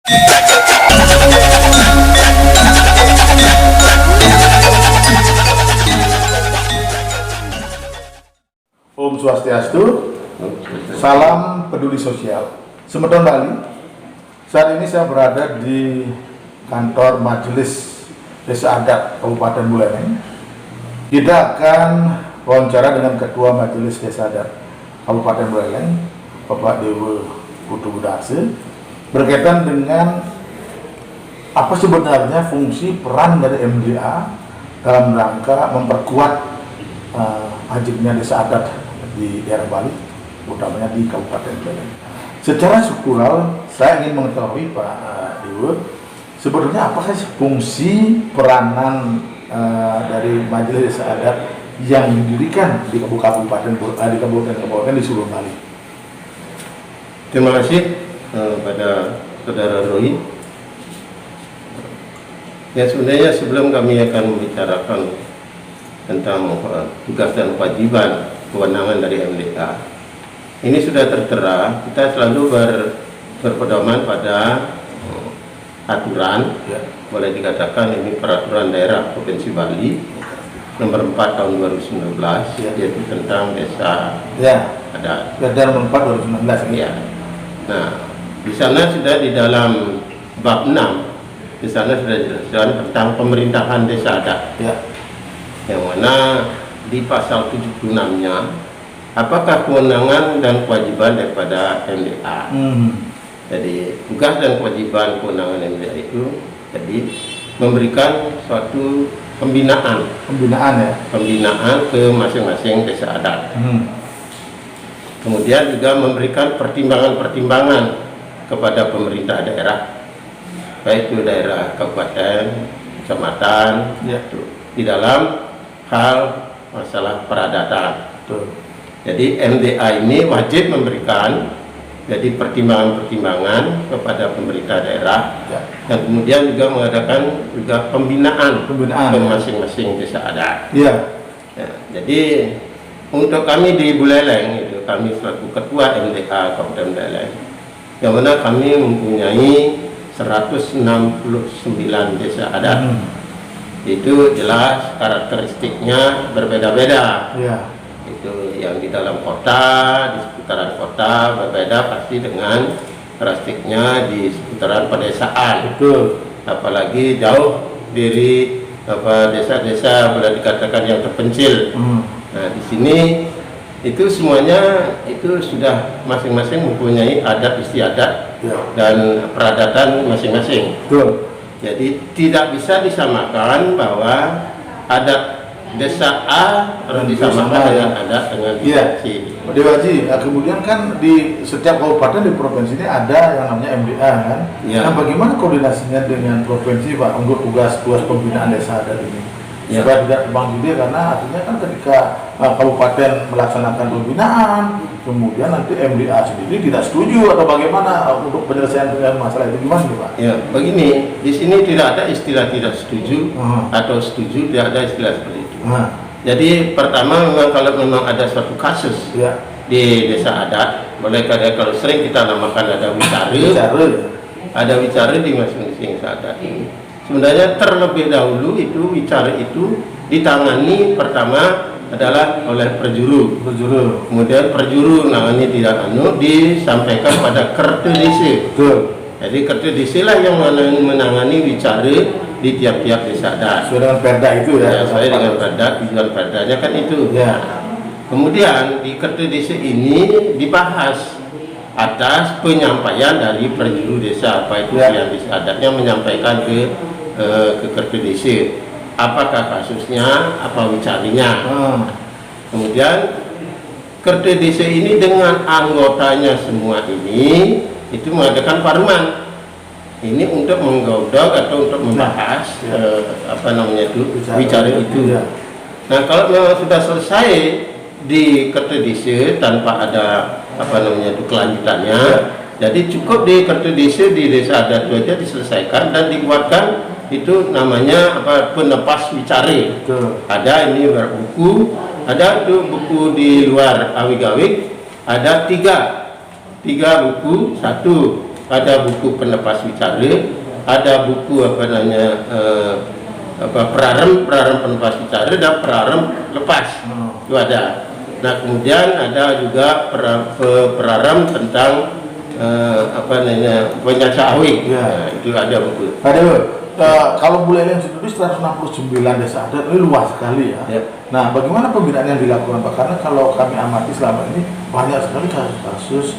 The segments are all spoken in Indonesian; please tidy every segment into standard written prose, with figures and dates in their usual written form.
Om Swastiastu, salam peduli sosial. Sumedang Bali. Saat ini saya berada di kantor Majelis Desa Adat Kabupaten Buleleng. Kita akan wawancara dengan Ketua Majelis Desa Adat Kabupaten Buleleng, Bapak Dewa Putu Budakse, berkaitan dengan apa sebenarnya fungsi peran dari MDA dalam rangka memperkuat wajibnya desa adat di daerah Bali, utamanya di Kabupaten Buleleng. Secara struktural, saya ingin mengetahui Pak Dewa, sebenarnya apakah fungsi peranan dari Majelis Desa Adat yang didirikan di kabupaten di seluruh Bali? Terima kasih pada Saudara Roy. Ya, sebenarnya sebelum kami akan membicarakan tentang tugas dan kewajiban kewenangan dari MDA, ini sudah tertera, kita selalu berpedoman pada aturan, boleh dikatakan ini peraturan daerah Provinsi Bali nomor 4 tahun 2019, yaitu tentang desa adat. Nomor 4 2019. Ya. Nah, di sana sudah di dalam bab 6, di sana sudah dijelaskan tentang pemerintahan desa adat. Yang mana di pasal 76-nya, apakah kewenangan dan kewajiban daripada MDA. Jadi tugas dan kewajiban kewenangan MDA itu jadi memberikan suatu pembinaan ke masing-masing desa adat. Kemudian juga memberikan pertimbangan-pertimbangan kepada pemerintah daerah, baik itu daerah kabupaten, kecamatan, di dalam hal masalah peradatan. Jadi MDA ini wajib memberikan jadi pertimbangan-pertimbangan kepada pemerintah daerah, dan kemudian juga mengadakan juga pembinaan ke masing-masing desa adat. Jadi untuk kami di Buleleng, itu kami selaku Ketua MDA Kabupaten Buleleng, yang mana kami mempunyai 169 desa adat. Itu jelas karakteristiknya berbeda-beda. Itu yang di dalam kota, di seputaran kota berbeda pasti dengan karakteristiknya di seputaran pedesaan. Apalagi jauh dari desa-desa boleh dikatakan yang terpencil. Nah, di sini itu semuanya itu sudah masing-masing mempunyai adat istiadat dan peradatan masing-masing. Jadi tidak bisa disamakan bahwa adat desa A harus disamakan dengan adat dengan desa C. Dewaji, kemudian kan di setiap kabupaten di provinsi ini ada yang namanya MDA kan. Nah, bagaimana koordinasinya dengan provinsi Pak untuk tugas pembinaan desa adat ini? Supaya tidak terbang juga, karena artinya kan ketika kabupaten melaksanakan pembinaan, kemudian nanti MDA sendiri tidak setuju atau bagaimana untuk penyelesaian masalah itu, gimana nih Pak? Ya, begini, di sini tidak ada istilah tidak setuju atau setuju, tidak ada istilah seperti itu. Jadi pertama memang kalau memang ada suatu kasus di desa adat, boleh kalau sering kita namakan ada wicara di masing-masing desa adat ini. Sebenarnya terlebih dahulu itu wicara itu ditangani pertama adalah oleh perjuru. Kemudian perjuru namanya tidak disampaikan pada Kertu Desa. Jadi Kertu Desa lah yang menangani wicara di tiap-tiap desa adat. Sesuai dengan perda itu ya. Sesuai dengan perda, tujuan perdanya kan itu. Kemudian di Kertu Desa ini dibahas atas penyampaian dari perjuru desa, apa itu yang desa adatnya menyampaikan ke Kertu Desa, apakah kasusnya, apa wicaranya. Kemudian Kertu Desa ini dengan anggotanya semua ini itu mengadakan parlemen ini untuk menggodok atau untuk membahas wicara itu. Nah, kalau memang sudah selesai di Kertu Desa tanpa ada kelanjutannya, jadi cukup di Kertu Desa di desa adat itu aja diselesaikan dan dibuatkan itu namanya penepas wicara. Ada ini berbuku, ada itu buku di luar awig-awig, ada tiga buku, satu ada buku penepas bicara, ada buku prarem penepas bicara dan prarem lepas. Itu ada. Nah, kemudian ada juga prarem tentang penyaca awik. Nah, itu ada buku. Kalau Bu Leleng sendiri 169 desa adat, ini luas sekali ya. Nah, bagaimana pembinaan yang dilakukan Pak? Karena kalau kami amati selama ini banyak sekali kasus-kasus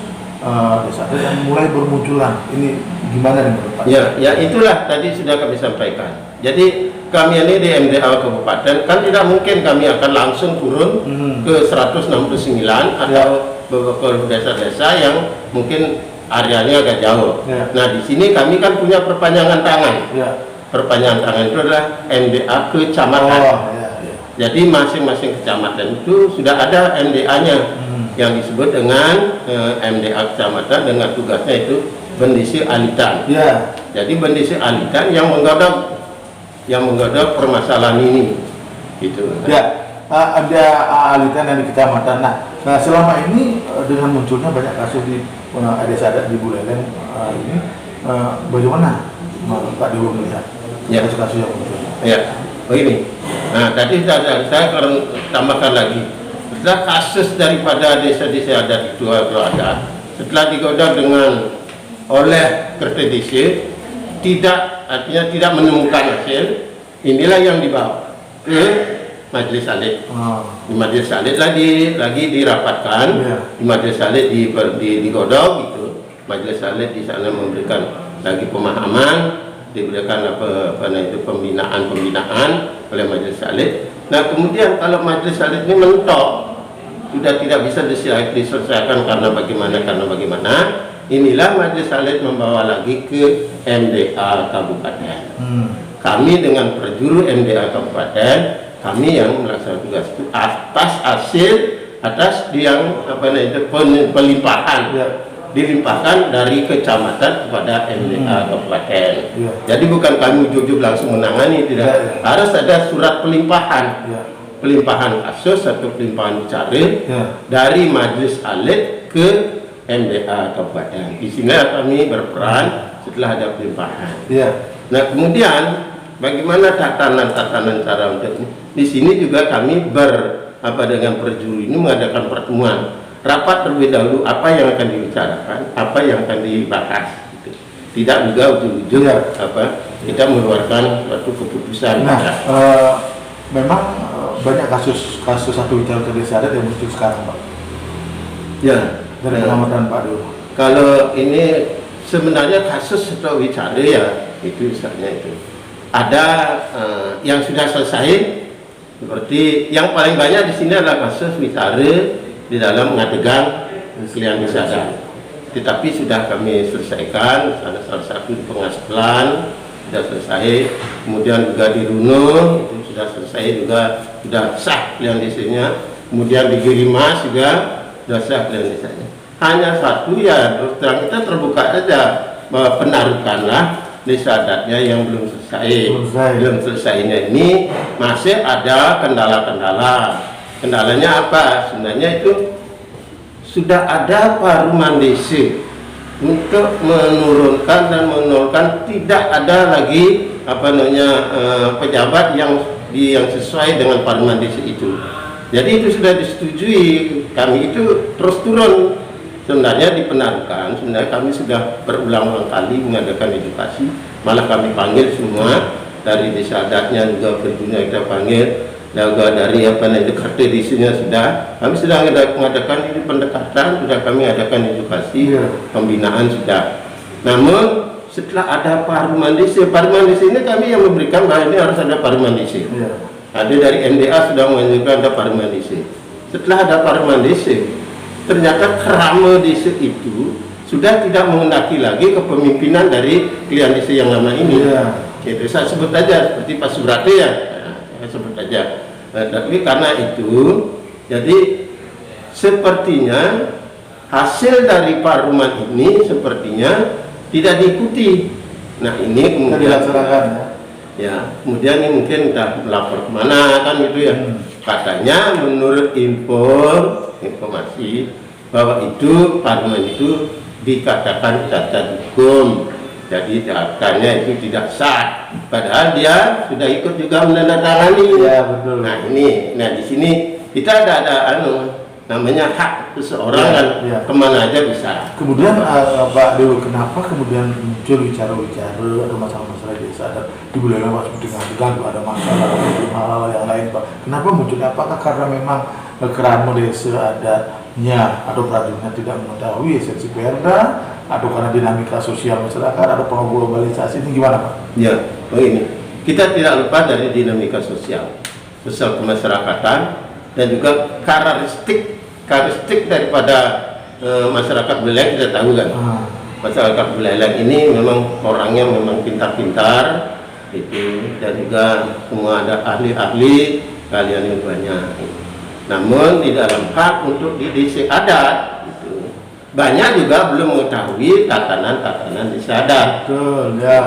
desa adat yang mulai bermunculan. Ini gimana nih menurut Pak? Ya itulah tadi sudah kami sampaikan. Jadi kami ini di MDA Kabupaten kan tidak mungkin kami akan langsung turun ke 169 atau beberapa desa-desa yang mungkin areanya agak jauh. Nah, di sini kami kan punya perpanjangan tangan. Perpanjangan tangan itu adalah MDA kecamatan. Jadi masing-masing kecamatan itu sudah ada MDA-nya yang disebut dengan MDA kecamatan dengan tugasnya itu bendisi alitan. Jadi bendisi alitan yang menggodok permasalahan ini. Gitu. Ada alitan yang di kecamatan. Nah, selama ini dengan munculnya banyak kasus di desa adat di Buleleng ini, bagaimana Pak Dewo melihat kasus-kasus yang muncul? Begini. Nah, tadi saya akan tambahkan lagi. Setelah kasus daripada desa-desa adat itu ada, setelah digodok oleh Kertedisi, artinya tidak menemukan hasil, inilah yang dibawa ke Majelis Alit. Di Majelis Alit lagi dirapatkan, di Majelis Alit digodok gitu. Majelis Alit di sana memberikan lagi pemahaman, diberikan pembinaan oleh Majelis Alit. Nah, kemudian kalau Majelis Alit ini mentok, sudah tidak bisa diselesaikan karena bagaimana, inilah Majelis Alit membawa lagi ke MDA Kabupaten. Kami dengan perjuru MDA Kabupaten, kami yang melaksanakan tugas itu atas yang pelimpahan, dilimpahkan dari kecamatan kepada MDA Kabupaten. Jadi bukan kami ujuk-ujuk langsung menangani, tidak. Harus ada surat pelimpahan. Pelimpahan kasus atau pelimpahan bicara dari Majelis Alit ke MDA Kabupaten. Di sini kami berperan setelah ada pelimpahan. Nah, kemudian bagaimana tatanan cara untuk ini? Di sini juga kami dengan perjuru ini mengadakan pertemuan rapat terlebih dahulu, apa yang akan dibicarakan, apa yang akan dibahas. Gitu. Tidak juga ujung-ujung kita mengeluarkan suatu keputusan. Memang banyak kasus satu bicara ke desa adat yang muncul sekarang, Pak. Dari pengamatan Pak Dewo. Kalau ini sebenarnya kasus satu bicara itu misalnya itu ada yang sudah selesai, seperti yang paling banyak di sini adalah kasus bicara di dalam ngadegang klien desa adat. Tetapi sudah kami selesaikan, ada salah satu di Pengaspelan sudah selesai, kemudian juga di Runo itu sudah selesai juga, sudah sah klien desanya, kemudian di Girimas juga sudah sah klien desanya. Hanya satu terus terang kita terbuka saja bahwa penarukanlah desa adatnya yang belum selesainya ini masih ada kendala-kendala. Kendalanya apa? Sebenarnya itu sudah ada paruman desa untuk menurunkan dan menolkan, tidak ada lagi pejabat yang sesuai dengan paruman desa itu. Jadi itu sudah disetujui, kami itu terus turun. Sebenarnya di Penarukan, sebenarnya kami sudah berulang-ulang kali mengadakan edukasi, malah kami panggil semua dari desa adatnya juga berguna kita panggil, juga dari Kertedisinya kami sudah mengadakan ini pendekatan, sudah kami adakan edukasi, pembinaan sudah. Namun setelah ada paruman desa ini kami yang memberikan bahwa ini harus ada paruman desa. Ada dari MDA sudah menunjukkan ada paruman desa. Setelah ada paruman desa, ternyata kerama desa itu sudah tidak mengendaki lagi kepemimpinan dari klien desa yang lama ini. Gitu, saya sebut aja seperti Pak Subrate saya sebut aja. Tapi karena itu, jadi sepertinya hasil dari paruman ini sepertinya tidak diikuti. Nah, ini kemudian kemudian ini mungkin kita melapor kemana kan gitu ya. Katanya menurut informasi bahwa itu paruman itu dikatakan cacat hukum, jadi datanya itu tidak sah, padahal dia sudah ikut juga menandatangani. Ya, betul. Nah ini, di sini kita ada namanya hak seseorang kan, kemana aja bisa. Kemudian Pak Dewo, kenapa kemudian muncul bicara-bicara atau masalah-masalah desa adat di wilayah Pak seperti Ngadigan ada masalah atau hal-hal yang lain Pak? Kenapa muncul? Apakah karena memang kerama desa adatnya atau prajuritnya tidak mengetahui esensi perda, atau karena dinamika sosial masyarakat, ada pengaruh globalisasi, ini gimana Pak? Ya, begini, kita tidak lupa dari dinamika sosial kemasyarakatan dan juga karakteristik daripada masyarakat Buleleng. Kita tahu kan, masyarakat Buleleng ini memang orangnya memang pintar-pintar itu, dan juga semua ada ahli-ahli, kalian yang banyak. Namun di dalam hak untuk di desa adat itu, banyak juga belum mengetahui tatanan desa adat. Betul, ya.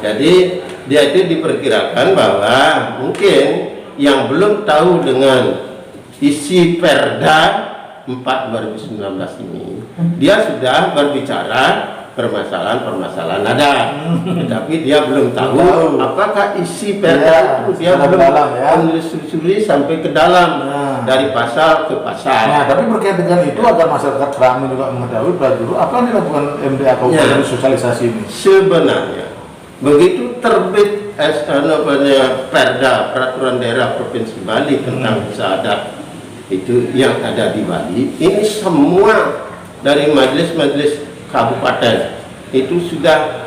Jadi dia itu diperkirakan bahwa mungkin yang belum tahu dengan isi Perda 4/2019 ini, dia sudah berbicara permasalahan adat, tetapi dia belum tahu apakah isi Perda itu. Dia belum menelusuri sampai ke dalam, dari pasal ke pasal. Nah, tapi berkaitan dengan itu, agar masyarakat kami juga mengetahui prajurit, apa yang dilakukan MDA Kabupaten sosialisasi ini? Sebenarnya begitu terbit Perda Peraturan Daerah Provinsi Bali tentang desa adat itu yang ada di Bali, ini semua dari majelis kabupaten itu sudah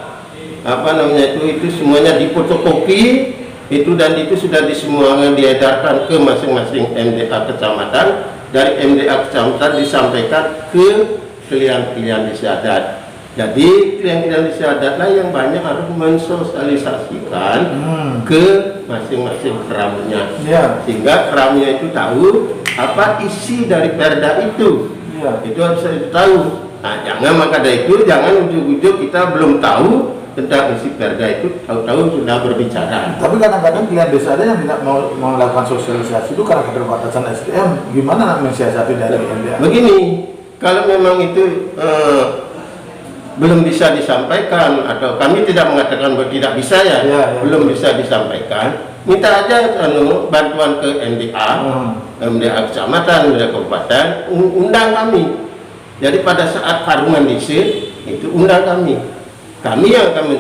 itu semuanya difotokopi itu, dan itu sudah semuanya diedarkan ke masing-masing MDA kecamatan. Dari MDA kecamatan disampaikan ke klien-klien desa adat. Jadi klien-klien desa adat lah yang banyak harus mensosialisasikan ke masing-masing keramnya, sehingga keramnya itu tahu apa isi dari Perda itu. Itu harus tahu. Nah, maka dari itu jangan ujuk-ujuk kita belum tahu tentang isi Perda itu, tahu-tahu sudah berbicara. Tapi kadang-kadang klien desa ada yang tidak mau melakukan sosialisasi itu karena keterbatasan SDM. Gimana mensiasati dari MDA? Begini, kalau memang itu belum bisa disampaikan, atau kami tidak mengatakan bahwa tidak bisa belum bisa disampaikan, minta aja bantuan ke MDA, MDA kecamatan, MDA kabupaten, undang kami. Jadi pada saat Haruman desa itu undang kami yang akan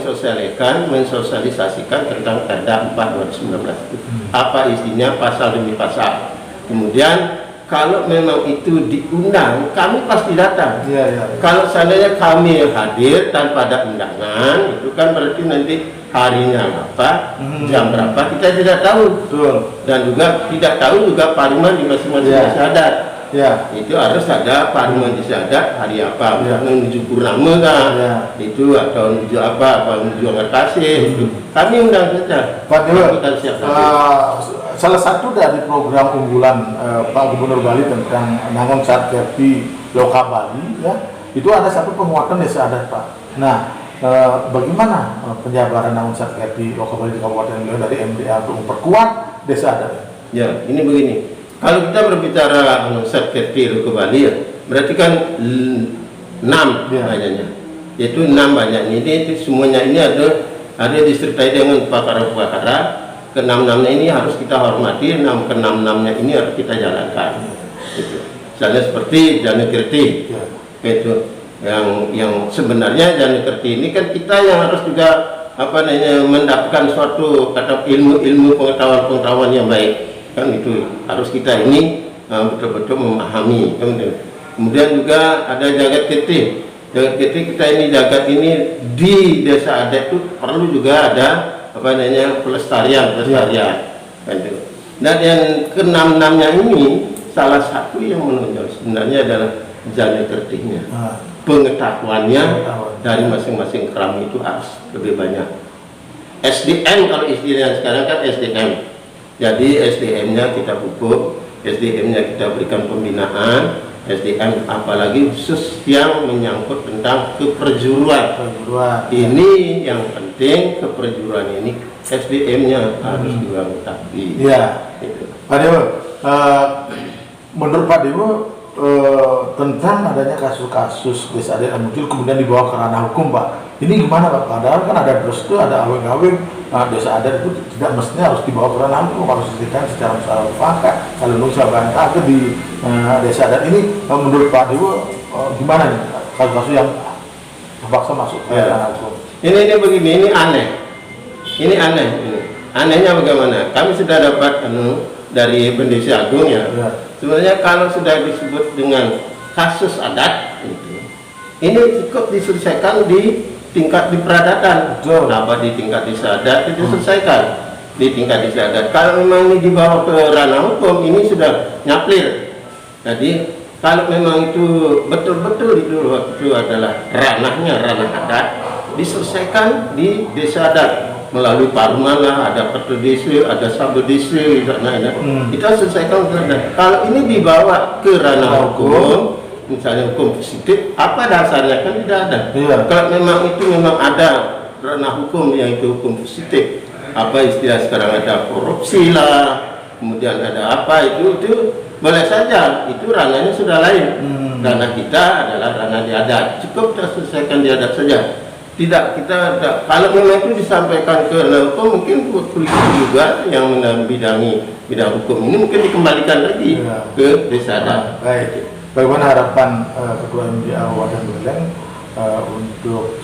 mensosialisasikan tentang Perda 4/2019 itu. Apa isinya, pasal demi pasal. Kemudian kalau memang itu diundang, kami pasti datang. Kalau seandainya kami hadir tanpa ada undangan, itu kan berarti nanti harinya apa, jam berapa, kita tidak tahu. Dan juga tidak tahu juga paruman di masing-masing desa adat. Itu harus ada paruman desa adat hari apa, menuju purnama kan, itu atau menuju apa menuju ngerkasih, itu kami undang saja. Pak Dewo, salah satu dari program unggulan Pak Gubernur Bali tentang Nangon Satkerti Loka Bali, itu ada satu penguatan desa adat Pak. Nah, bagaimana penjabaran Nangon Satkerti Loka Bali di Kabupaten Bali dari MDA untuk memperkuat desa adat? Ya, ini begini. Kalau kita berbicara Satkerti Loka Bali, berarti kan 6 banyaknya. Yaitu 6 banyak ini semuanya ini ada disertai dengan pakar-pakar. Ke-6-6-nya ini harus kita hormati, ke-6-6-nya ini harus kita jalankan. Gitu. Misalnya seperti Janekerti, itu yang sebenarnya Janekerti ini kan kita yang harus juga mendapatkan suatu ilmu pengetahuan yang baik. Kan itu harus kita ini betul-betul memahami. Kemudian juga ada jagat keti kita ini, jagat ini di desa adat itu perlu juga ada pelestarian. Dan yang ke-6-6-nya ini salah satu yang menonjol sebenarnya adalah Janekertinya. Pengetahuannya dari masing-masing keram itu harus lebih banyak. SDM, kalau istilahnya sekarang kan SDM. Jadi SDM-nya kita pupuk, SDM-nya kita berikan pembinaan, SDM apalagi khusus yang menyangkut tentang keperjuruan. Ini yang penting, keperjuruan ini SDM-nya harus dilengkapi. Pak Dewo, menurut Pak Dewo tentang adanya kasus-kasus desa adat yang muncul kemudian dibawa ke ranah hukum, Pak. Ini gimana, Pak? Padahal kan ada restu, ada aweng-aweng. Nah, desa adat itu tidak mestinya harus dibawa ke ranah hukum, harus diselesaikan secara musawarah, kalau nusa bantah ke di desa adat ini. Menurut Pak Dewo, gimana nih kasus-kasus yang terpaksa masuk ke ranah hukum? Ini begini, ini aneh. Ini aneh. Ini. Anehnya bagaimana? Kami sudah dapat dari Pendisi Agung ya. Sebenarnya kalau sudah disebut dengan kasus adat ini cukup diselesaikan di tingkat di peradatan. Kenapa di tingkat desa adat itu diselesaikan di tingkat desa adat? Kalau memang ini dibawa ke ranah hukum, ini sudah nyaplir. Jadi kalau memang itu betul-betul itu waktu itu adalah ranahnya ranah adat, diselesaikan di desa adat melalui parmana, ada ketua desa, ada sabda desa di sana. Kita selesaikan. Kalau ini dibawa ke ranah hukum, misalnya hukum positif, apa dasarnya? Kan tidak ada. Kalau memang itu memang ada ranah hukum yang itu hukum positif, apa istilah sekarang ada korupsi lah, kemudian ada apa itu boleh saja, itu ranahnya sudah lain. Ranah kita adalah ranah di adat, cukup kita selesaikan di adat saja. Tidak, kita ada. Kalau memang itu disampaikan ke ranah hukum, mungkin polisi juga yang menambidangi bidang hukum ini mungkin dikembalikan lagi ke desa adat. Baik. Bagaimana harapan Ketua MDA Kabupaten Buleleng untuk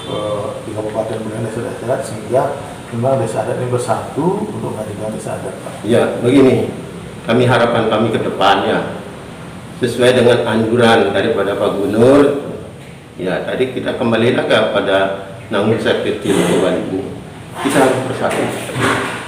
di Kabupaten Buleleng desa adat sehingga memang desa adat ini bersatu untuk menghadirkan desa adat, Pak? Ya, begini. Harapan kami ke depannya sesuai dengan anjuran daripada Pak Gubernur. Ya, tadi kita kembali lagi pada namun saya kecil kembali ini. Kita harus bersatu.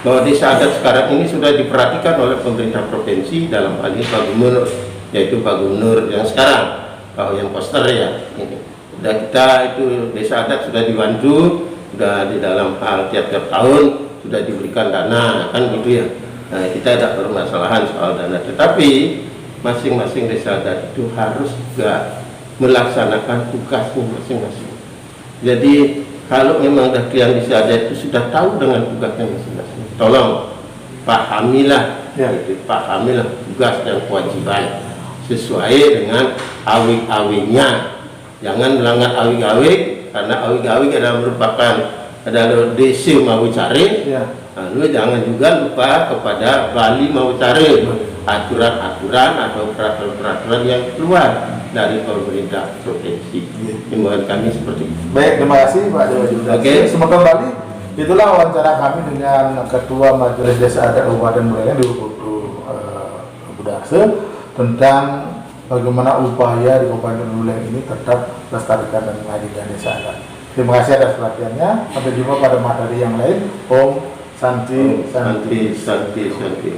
Bahwa desa adat sekarang ini sudah diperhatikan oleh pemerintah provinsi dalam hal ini Pak Gubernur, yaitu Pak Gubernur yang sekarang, Pak yang poster ya. Ini. Dan kita itu desa adat sudah dibantu, sudah di dalam hal tiap-tiap tahun sudah diberikan dana, kan gitu ya. Nah, kita tidak permasalahan soal dana, tetapi masing-masing desa adat itu harus juga melaksanakan tugasnya masing-masing. Jadi kalau memang yang desa adat itu sudah tahu dengan tugasnya masing-masing, tolong pahamilah, pahamilah tugas dan kewajiban sesuai dengan awik-awiknya. Jangan melanggar awik-awik, karena awik-awik adalah merupakan desa mau cari. Lalu jangan juga lupa kepada Bali mau cari aturan-aturan atau peraturan-peraturan yang keluar dari pemerintah provinsi. Himbauan kami seperti itu. Baik, terima kasih Pak Dewa Judas. Semoga kembali. Itulah wawancara kami dengan Ketua Majelis Desa Adat Kabupaten Buleleng di Budarse tentang bagaimana upaya di Kabupaten Buleleng ini tetap melestarikan dan menghadirkan desa adat. Terima kasih atas perhatiannya. Sampai jumpa pada materi yang lain. Om Santi Santi Santi Santi.